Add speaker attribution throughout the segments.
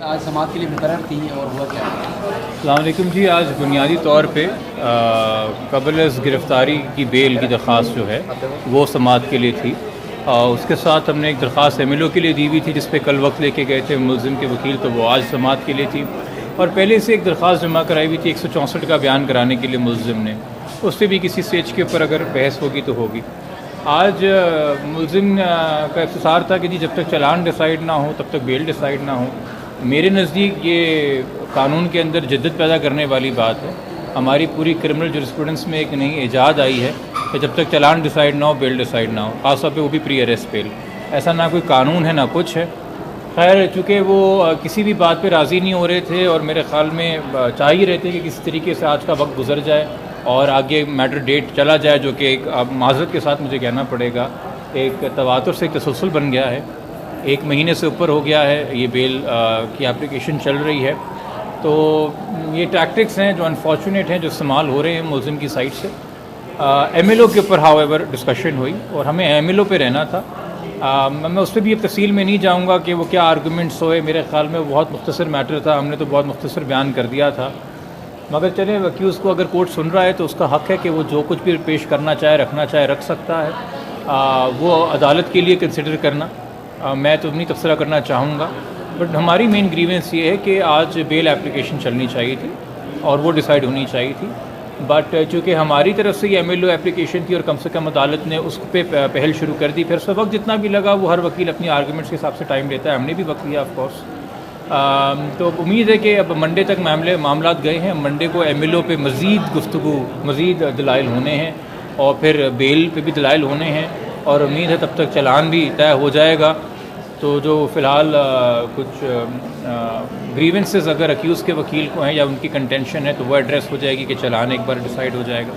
Speaker 1: آج سماعت کے لیے مقرر تھی اور ہوا کیا؟
Speaker 2: السلام علیکم جی. آج بنیادی طور پہ قبل از گرفتاری کی بیل کی درخواست جو ہے وہ سماعت کے لیے تھی. اس کے ساتھ ہم نے ایک درخواست ایم ایل او کے لیے دی ہوئی تھی جس پہ کل وقت لے کے گئے تھے ملزم کے وکیل, تو وہ آج سماعت کے لیے تھی. اور پہلے سے ایک درخواست جمع کرائی ہوئی تھی 164 کا بیان کرانے کے لیے ملزم نے, اس سے بھی کسی سٹیج کے اوپر اگر بحث ہوگی تو ہوگی. آج ملزم کا اختصار تھا کہ جی جب تک چلان ڈیسائیڈ نہ ہو تب تک بیل ڈیسائیڈ نہ ہو. میرے نزدیک یہ قانون کے اندر جدت پیدا کرنے والی بات ہے. ہماری پوری کرمنل جورسپروڈنس میں ایک نئی ایجاد آئی ہے کہ جب تک چلان ڈیسائیڈ نہ ہو بیل ڈیسائیڈ نہ ہو, خاص طور پہ وہ بھی پری اریسٹ بیل. ایسا نہ کوئی قانون ہے نہ کچھ ہے. خیر چونکہ وہ کسی بھی بات پہ راضی نہیں ہو رہے تھے اور میرے خیال میں چاہ ہی رہے تھے کہ کسی طریقے سے آج کا وقت گزر جائے اور آگے میٹر ڈیٹ چلا جائے, جو کہ ایک معذرت کے ساتھ مجھے کہنا پڑے گا ایک تواتر سے ایک تسلسل بن گیا ہے. 1 مہینے سے اوپر ہو گیا ہے یہ بیل کی اپلیکیشن چل رہی ہے. تو یہ ٹیکٹکس ہیں جو انفارچونیٹ ہیں جو استعمال ہو رہے ہیں ملزم کی سائٹ سے. ایم ایل او کے اوپر ہاؤ ایور ڈسکشن ہوئی اور ہمیں ایم ایل او پہ رہنا تھا. میں اس پہ بھی اب تفصیل میں نہیں جاؤں گا کہ وہ کیا آرگومنٹس ہوئے. میرے خیال میں بہت مختصر میٹر تھا, ہم نے تو بہت مختصر بیان کر دیا تھا. مگر چلیں اکیوز کو اگر کورٹ سن رہا ہے تو اس کا حق ہے کہ وہ جو کچھ بھی پیش کرنا چاہے رکھنا چاہے رکھ سکتا ہے. وہ عدالت کے لیے کنسیڈر کرنا, میں تو نہیں تبصرہ کرنا چاہوں گا. بٹ ہماری مین گریونس یہ ہے کہ آج بیل اپلیکیشن چلنی چاہیے تھی اور وہ ڈیسائیڈ ہونی چاہیے تھی. بٹ چونکہ ہماری طرف سے یہ ایم ایل او اپلیکیشن تھی اور کم سے کم عدالت نے اس پہ پہل شروع کر دی. پھر اس وقت جتنا بھی لگا وہ ہر وکیل اپنی آرگومنٹس کے حساب سے ٹائم لیتا ہے, ہم نے بھی وقت لیا آف کورس. تو امید ہے کہ اب منڈے تک معاملات گئے ہیں. منڈے کو ایم ایل او پہ مزید گفتگو, مزید دلائل ہونے ہیں اور پھر بیل پہ بھی دلائل ہونے ہیں, اور امید ہے تب تک چلان بھی طے ہو جائے گا. تو جو فی الحال کچھ گریونسز اگر اکیوز کے وکیل کو ہیں یا ان کی کنٹینشن ہے تو وہ ایڈریس ہو جائے گی کہ چلان ایک بار ڈیسائیڈ ہو جائے گا.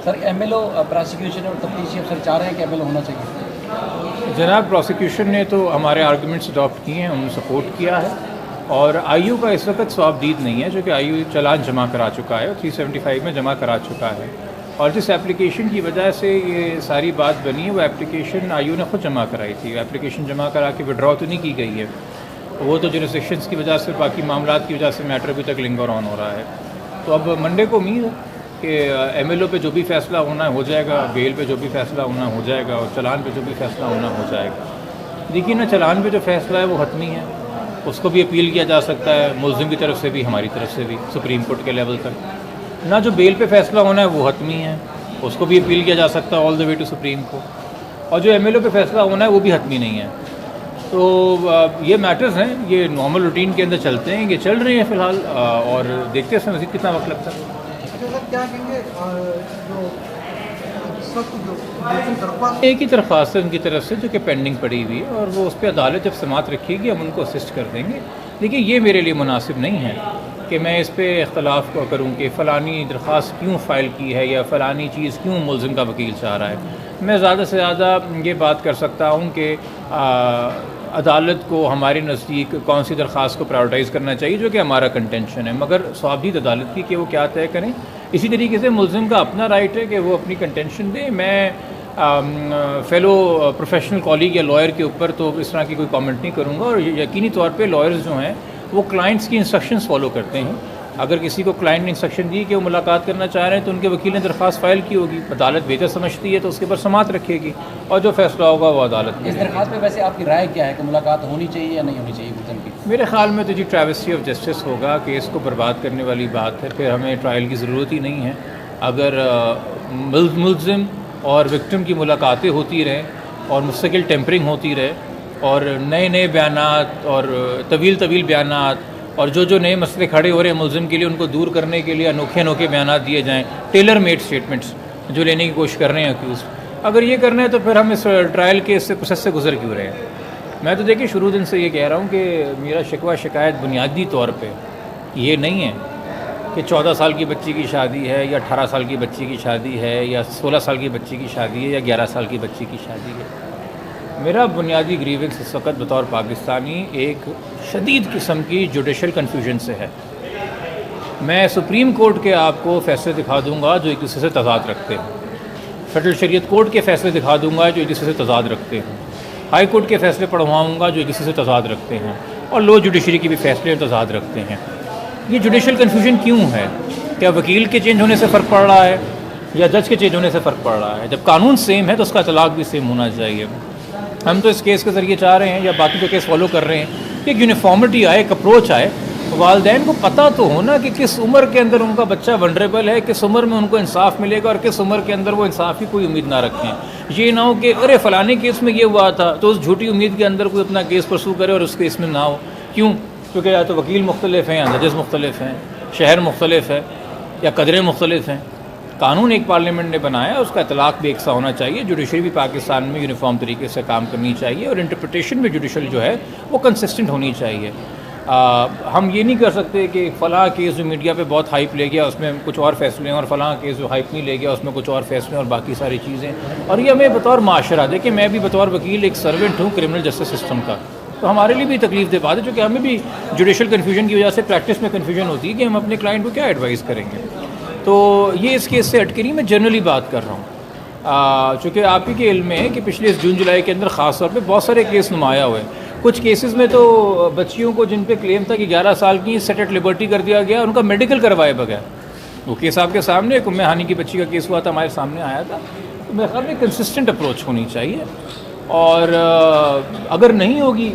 Speaker 1: سر ایم ایل او پروسیکیوشن اور تفتیشی افسر چاہ رہے ہیں کہ ایم ایل او ہونا چاہیے.
Speaker 2: جناب پروسیکیوشن نے تو ہمارے آرگومنٹس اڈاپٹ کیے ہیں, انہوں نے سپورٹ کیا ہے. اور آئی یو کا اس وقت ثواب دید نہیں ہے چونکہ آئی یو چلان جمع کرا چکا ہے, 375 میں جمع کرا چکا ہے. اور جس اپلیکیشن کی وجہ سے یہ ساری بات بنی ہے وہ اپلیکیشن آئی یو نے خود جمع کرائی تھی. اپلیکیشن جمع کرا کے وڈرا تو نہیں کی گئی ہے, وہ تو جورسڈکشنس کی وجہ سے باقی معاملات کی وجہ سے میٹر ابھی تک لنگر آن ہو رہا ہے. تو اب منڈے کو امید ہے کہ ایم ایل او پہ جو بھی فیصلہ ہونا ہو جائے گا, بیل پہ جو بھی فیصلہ ہونا ہو جائے گا, اور چلان پہ جو بھی فیصلہ ہونا ہو جائے گا. دیکھیے نا, چلان پہ جو فیصلہ ہے وہ حتمی ہے, اس کو بھی اپیل کیا جا سکتا ہے ملزم کی طرف سے بھی ہماری طرف سے بھی سپریم کورٹ کے لیول تک. نہ جو بیل پہ فیصلہ ہونا ہے وہ حتمی ہے, اس کو بھی اپیل کیا جا سکتا ہے آل دا وے ٹو سپریم کو. اور جو ایم ایل او پہ فیصلہ ہونا ہے وہ بھی حتمی نہیں ہے. تو یہ میٹرز ہیں, یہ نارمل روٹین کے اندر چلتے ہیں, یہ چل رہے ہیں فی الحال, اور دیکھتے ہیں اس میں مزید کتنا وقت لگتا ہے. ایک ہی درخواست ہے ان کی طرف سے جو کہ پینڈنگ پڑی ہوئی ہے, اور وہ اس پہ عدالت جب سماعت رکھے گی ہم ان کو اسسٹ کر دیں گے. دیکھیے یہ میرے لیے مناسب نہیں ہے کہ میں اس پہ اختلاف کروں کہ فلانی درخواست کیوں فائل کی ہے یا فلانی چیز کیوں ملزم کا وکیل چاہ رہا ہے. میں زیادہ سے زیادہ یہ بات کر سکتا ہوں کہ عدالت کو ہمارے نزدیک کون سی درخواست کو پرائیورٹائز کرنا چاہیے جو کہ ہمارا کنٹینشن ہے, مگر ثوابدید عدالت کی کہ وہ کیا طے کریں. اسی طریقے سے ملزم کا اپنا رائٹ ہے کہ وہ اپنی کنٹینشن دے. میں فیلو پروفیشنل کالیگ یا لائر کے اوپر تو اس طرح کی کوئی کامنٹ نہیں کروں گا, اور یقینی طور پہ لائرز جو ہیں وہ کلائنٹس کی انسٹرکشنز فالو کرتے ہیں. اگر کسی کو کلائنٹ نے انسٹرکشن دی کہ وہ ملاقات کرنا چاہ رہے ہیں تو ان کے وکیل نے درخواست فائل کی ہوگی, عدالت بہتر سمجھتی ہے تو اس کے اوپر سماعت رکھے گی اور جو فیصلہ ہوگا وہ عدالت.
Speaker 1: اس درخواست پہ ویسے آپ کی رائے کیا ہے کہ ملاقات ہونی چاہیے یا نہیں ہونی چاہیے ملزم کی؟
Speaker 2: میرے خیال میں تو جی ٹریویسٹی آف جسٹس ہوگا کہ اس کو برباد کرنے والی بات ہے, پھر ہمیں ٹرائل کی ضرورت ہی نہیں ہے. اگر ملزم اور وکٹم کی ملاقاتیں ہوتی رہیں اور مستقل ٹیمپرنگ ہوتی رہے اور نئے بیانات اور طویل بیانات اور جو نئے مسئلے کھڑے ہو رہے ہیں ملزم کے لیے ان کو دور کرنے کے لیے انوکھے بیانات دیے جائیں, ٹیلر میڈ اسٹیٹمنٹس جو لینے کی کوشش کر رہے ہیں اکیوز, اگر یہ کرنا ہے تو پھر ہم اس ٹرائل کے اس پروسیس سے گزر کیوں رہے ہیں. میں تو دیکھیے شروع دن سے یہ کہہ رہا ہوں کہ میرا شکوہ شکایت بنیادی طور پہ یہ نہیں ہے کہ 14 سال کی بچی کی شادی ہے یا 18 سال کی بچی کی شادی ہے یا 16 سال کی بچی کی شادی ہے یا 11 سال کی بچی کی شادی ہے. میرا بنیادی گریونس اس وقت بطور پاکستانی ایک شدید قسم کی جوڈیشل کنفیوژن سے ہے. میں سپریم کورٹ کے آپ کو فیصلے دکھا دوں گا جو ایک دوسرے سے تضاد رکھتے ہیں, فیڈرل شریعت کورٹ کے فیصلے دکھا دوں گا جو ایک دوسرے سے تضاد رکھتے ہیں, ہائی کورٹ کے فیصلے پڑھواؤں گا جو ایک دوسرے سے تضاد رکھتے ہیں, اور لو جوڈیشری کے بھی فیصلے تضاد رکھتے ہیں. یہ جوڈیشل کنفیوژن کیوں ہے؟ کیا وکیل کے چینج ہونے سے فرق پڑ رہا ہے یا جج کے چینج ہونے سے فرق پڑ رہا ہے؟ جب قانون سیم ہے تو اس کا اطلاق بھی سیم ہونا چاہیے. ہم تو اس کیس کے ذریعے چاہ رہے ہیں یا باقی جو کیس فالو کر رہے ہیں کہ ایک یونیفارمٹی آئے, ایک اپروچ آئے. والدین کو پتہ تو ہونا کہ کس عمر کے اندر ان کا بچہ ونڈریبل ہے, کس عمر میں ان کو انصاف ملے گا اور کس عمر کے اندر وہ انصاف کی کوئی امید نہ رکھیں. یہ نہ ہو کہ ارے فلانے کیس میں یہ ہوا تھا تو اس جھوٹی امید کے اندر کوئی اپنا کیس پرسو کرے اور اس کیس میں نہ ہو. کیوں؟ کیونکہ یا تو وکیل مختلف ہیں, یا ججز مختلف ہیں, شہر مختلف ہے, یا قدریں مختلف ہیں. قانون ایک پارلیمنٹ نے بنایا, اس کا اطلاق بھی ایک سا ہونا چاہیے. جوڈیشری بھی پاکستان میں یونیفارم طریقے سے کام کرنی چاہیے اور انٹرپریٹیشن بھی جوڈیشل جو ہے وہ کنسسٹنٹ ہونی چاہیے. ہم یہ نہیں کر سکتے کہ فلاں کیس جو میڈیا پہ بہت ہائپ لے گیا اس میں کچھ اور فیصلے ہیں اور فلاں کیس جو ہائپ نہیں لے گیا اس میں کچھ اور فیصلے اور باقی ساری چیزیں. اور یہ ہمیں بطور معاشرہ, دیکھیں میں بھی بطور وکیل ایک سرونٹ ہوں کرمنل جسٹس سسٹم کا, تو ہمارے لیے بھی تکلیف دہ بات ہے چونکہ ہمیں بھی جوڈیشل کنفیوژن کی وجہ سے پریکٹس میں کنفیوژن ہوتی ہے کہ ہم اپنے کلائنٹ کو کیا ایڈوائز کریں گے. تو یہ اس کیس سے ہٹ کے نہیں, میں جنرلی بات کر رہا ہوں. چونکہ آپ ہی کے علم میں ہے کہ پچھلے جون جولائی کے اندر خاص طور پہ بہت سارے کیس نمایاں ہوئے. کچھ کیسز میں تو بچیوں کو جن پہ کلیم تھا کہ 11 سال کی سیٹ ایٹ لبرٹی کر دیا گیا, ان کا میڈیکل کروائے بغیر. وہ کیس آپ کے سامنے, ایک ام ہانی کی بچی کا کیس ہوا تھا, ہمارے سامنے آیا تھا. تو میرے خیال میں کنسسٹنٹ اپروچ ہونی چاہیے. اور اگر نہیں ہوگی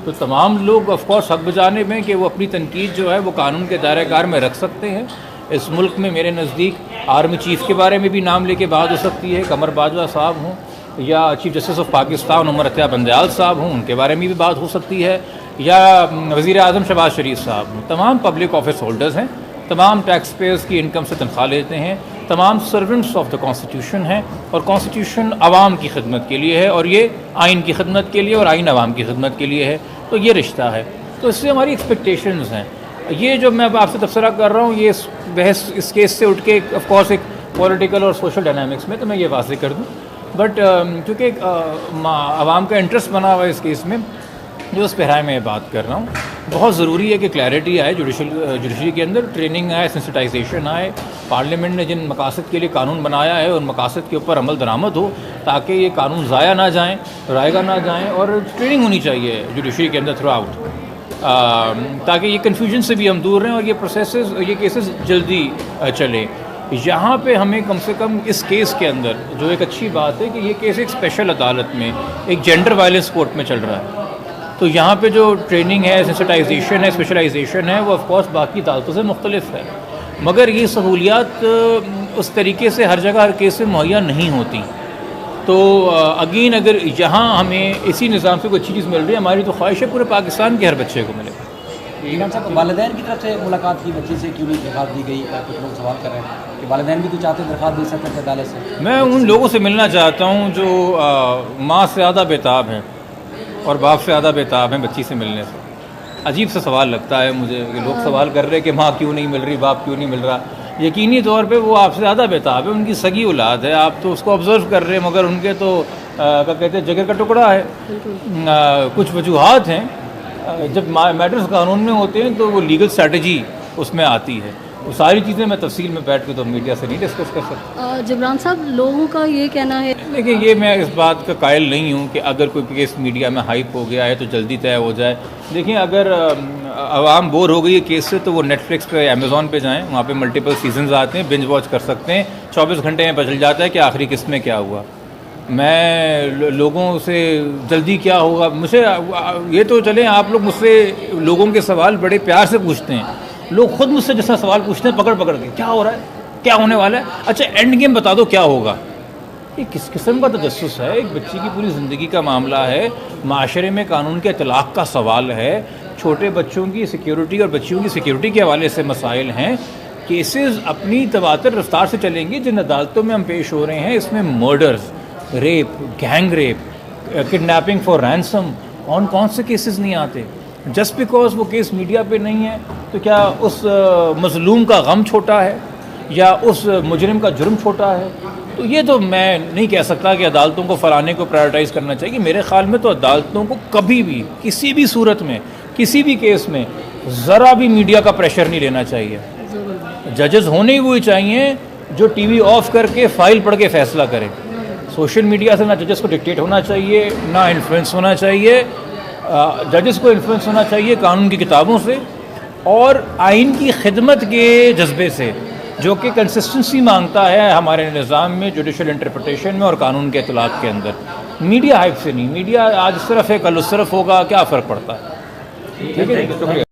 Speaker 2: تو تمام لوگ آف کورس حق بجانب ہیں کہ وہ اپنی تنقید جو ہے وہ قانون کے دائرۂ کار میں رکھ سکتے ہیں. اس ملک میں میرے نزدیک آرمی چیف کے بارے میں بھی نام لے کے بات ہو سکتی ہے, قمر باجوہ صاحب ہوں, یا چیف جسٹس آف پاکستان عمر عطیہ بندیال صاحب ہوں, ان کے بارے میں بھی بات ہو سکتی ہے, یا وزیر اعظم شہباز شریف صاحب ہوں. تمام پبلک آفس ہولڈرز ہیں, تمام ٹیکس پیئرز کی انکم سے تنخواہ لیتے ہیں, تمام سرونٹس آف دا کانسٹیٹیوشن ہیں, اور کانسٹیٹیوشن عوام کی خدمت کے لیے ہے اور یہ آئین کی خدمت کے لیے اور آئین عوام کی خدمت کے لیے ہے. تو یہ رشتہ ہے. تو اس سے ہماری ایکسپیکٹیشنز ہیں. یہ جو میں آپ سے تبصرہ کر رہا ہوں, یہ بحث اس کیس سے اٹھ کے آف کورس ایک پولیٹیکل اور سوشل ڈائنامکس میں, تو میں یہ واضح کر دوں. بٹ چونکہ عوام کا انٹرسٹ بنا ہوا ہے اس کیس میں, جو اس پہرائے میں بات کر رہا ہوں, بہت ضروری ہے کہ کلیئرٹی آئے جوڈیشری کے اندر, ٹریننگ آئے, سینسٹائزیشن آئے. پارلیمنٹ نے جن مقاصد کے لیے قانون بنایا ہے ان مقاصد کے اوپر عمل درآمد ہو تاکہ یہ قانون ضائع نہ جائیں, رائے گا نہ جائیں. اور ٹریننگ ہونی چاہیے جوڈیشری کے اندر تھرو آؤٹ, تاکہ یہ کنفیوژن سے بھی ہم دور رہیں اور یہ پروسیسز, یہ کیسز جلدی چلیں. یہاں پہ ہمیں کم سے کم اس کیس کے اندر جو ایک اچھی بات ہے کہ یہ کیس ایک اسپیشل عدالت میں ایک جینڈر وائلنس کورٹ میں چل رہا ہے. تو یہاں پہ جو ٹریننگ ہے, سینسٹائزیشن ہے, اسپیشلائزیشن ہے, وہ آف کورس باقی عدالتوں سے مختلف ہے. مگر یہ سہولیات اس طریقے سے ہر جگہ ہر کیس میں مہیا نہیں ہوتی. تو اگین اگر یہاں ہمیں اسی نظام سے کوئی اچھی چیز مل رہی ہے, ہماری تو خواہش ہے پورے پاکستان کے ہر بچے کو ملے.
Speaker 1: عمران صاحب, والدین کی طرف سے ملاقات کی بچی سے کیوں نہیں درخواست دی گئی؟ کچھ لوگ سوال کر رہے ہیں کہ والدین بھی تو چاہتے ہیں درخواست دے سکتے ہیں عدالت سے.
Speaker 2: میں ان لوگوں سے ملنا چاہتا ہوں جو ماں سے زیادہ بےتاب ہیں اور باپ سے زیادہ بےتاب ہیں بچی سے ملنے سے. عجیب سا سوال لگتا ہے مجھے کہ لوگ سوال کر رہے ہیں کہ ماں کیوں نہیں مل رہی, باپ کیوں نہیں مل رہا. یقینی طور پہ وہ آپ سے زیادہ بےتاب ہے, ان کی سگی اولاد ہے, آپ تو اس کو آبزرو کر رہے ہیں, مگر ان کے تو کیا کہتے ہیں جگر کا ٹکڑا ہے. کچھ وجوہات ہیں, جب میٹرز قانون میں ہوتے ہیں تو وہ لیگل اسٹریٹجی اس میں آتی ہے. وہ ساری چیزیں میں تفصیل میں بیٹھ کے تو میڈیا سے نہیں ڈسکس کر سکتا.
Speaker 3: جبران صاحب, لوگوں کا یہ کہنا ہے,
Speaker 2: دیکھیں یہ میں اس بات کا قائل نہیں ہوں کہ اگر کوئی کیس میڈیا میں ہائپ ہو گیا ہے تو جلدی طے ہو جائے. دیکھیں اگر عوام بور ہو گئی ہے کیس سے تو وہ نیٹ فلکس پہ, امیزون پہ جائیں, وہاں پہ ملٹیپل سیزنز آتے ہیں, بنج واچ کر سکتے ہیں. 24 گھنٹے میں بدل جاتا ہے کہ آخری قسط میں کیا ہوا. میں لوگوں سے جلدی کیا ہوگا, مجھے یہ تو چلیں آپ لوگ مجھ سے لوگوں کے سوال بڑے پیار سے پوچھتے ہیں, لوگ خود مجھ سے جیسا سوال پوچھتے ہیں پکڑ پکڑ کے, کیا ہو رہا ہے, کیا ہونے والا ہے, اچھا اینڈ گیم بتا دو کیا ہوگا. یہ کس قسم کا تجسس ہے؟ ایک بچی کی پوری زندگی کا معاملہ ہے, معاشرے میں قانون کے اطلاق کا سوال ہے, چھوٹے بچوں کی سیکیورٹی اور بچیوں کی سیکیورٹی کے حوالے سے مسائل ہیں. کیسز اپنی تواتر رفتار سے چلیں گے. جن عدالتوں میں ہم پیش ہو رہے ہیں اس میں murders, rape, gang rape, kidnapping for ransom, کون سے کیسز نہیں آتے؟ جسٹ بیکاز وہ کیس میڈیا پہ نہیں ہے تو کیا اس مظلوم کا غم چھوٹا ہے یا اس مجرم کا جرم چھوٹا ہے؟ تو یہ تو میں نہیں کہہ سکتا کہ عدالتوں کو فلانے کو پرائرٹائز کرنا چاہیے. میرے خیال میں تو عدالتوں کو کبھی بھی کسی بھی صورت میں کسی بھی کیس میں ذرا بھی میڈیا کا پریشر نہیں لینا چاہیے. ججز ہونے ہی وہی چاہیے جو ٹی وی آف کر کے فائل پڑھ کے فیصلہ کریں. سوشل میڈیا سے نہ ججز کو ڈکٹیٹ ہونا چاہیے, نہ انفلوئنس ہونا چاہیے. ججز کو انفلوئنس ہونا چاہیے قانون کی کتابوں سے اور آئین کی خدمت کے جذبے سے، جو کہ کنسسٹنسی مانگتا ہے ہمارے نظام میں، جوڈیشل انٹرپریٹیشن میں اور قانون کے اطلاعات کے اندر۔ میڈیا ہائپ سے نہیں، میڈیا آج اس طرف ہے کل اس طرف ہوگا، کیا فرق پڑتا ہے؟ ٹھیک ہے، شکریہ۔